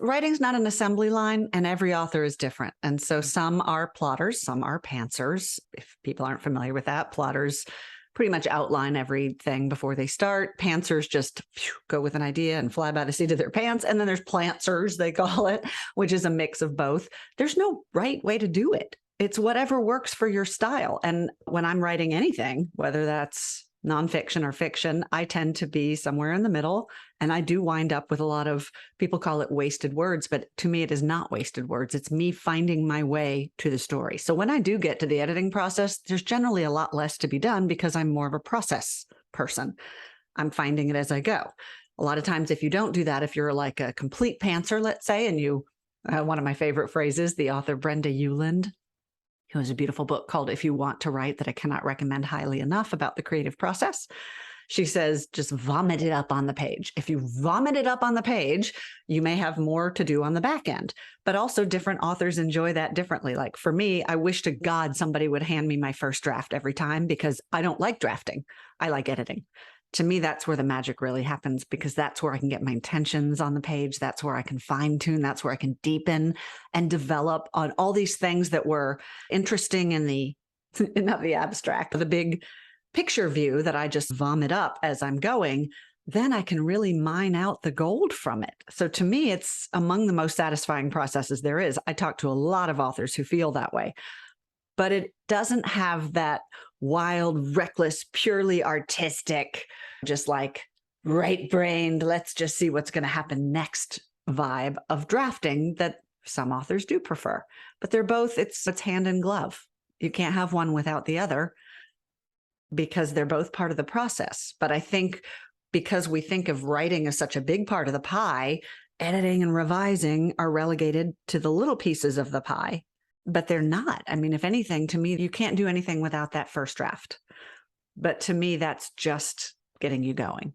Writing's not an assembly line, and every author is different. And so some are plotters, some are pantsers. If people aren't familiar with that, plotters pretty much outline everything before they start. Pantsers just go with an idea and fly by the seat of their pants. And then there's plantsers, they call it, which is a mix of both. There's no right way to do it. It's whatever works for your style. And when I'm writing anything, whether that's nonfiction or fiction, I tend to be somewhere in the middle. And I do wind up with a lot of, people call it wasted words, but to me, it is not wasted words. It's me finding my way to the story. So when I do get to the editing process, there's generally a lot less to be done because I'm more of a process person. I'm finding it as I go. A lot of times, if you don't do that, if you're like a complete pantser, let's say, and you, one of my favorite phrases, the author Brenda Euland, who has a beautiful book called If You Want to Write that I cannot recommend highly enough about the creative process. She says, just vomit it up on the page. If you vomit it up on the page, you may have more to do on the back end. But also different authors enjoy that differently. Like for me, I wish to God somebody would hand me my first draft every time because I don't like drafting. I like editing. To me, that's where the magic really happens because that's where I can get my intentions on the page. That's where I can fine tune. That's where I can deepen and develop on all these things that were interesting in the, not the abstract, the big picture view that I just vomit up as I'm going. Then I can really mine out the gold from it. So to me, it's among the most satisfying processes there is. I talk to a lot of authors who feel that way, but it doesn't have that wild, reckless, purely artistic, just like right-brained, let's just see what's going to happen next vibe of drafting that some authors do prefer. But they're both, it's hand in glove. You can't have one without the other because they're both part of the process. But I think because we think of writing as such a big part of the pie, editing and revising are relegated to the little pieces of the pie. But they're not. I mean, if anything, to me, you can't do anything without that first draft. But to me, that's just getting you going.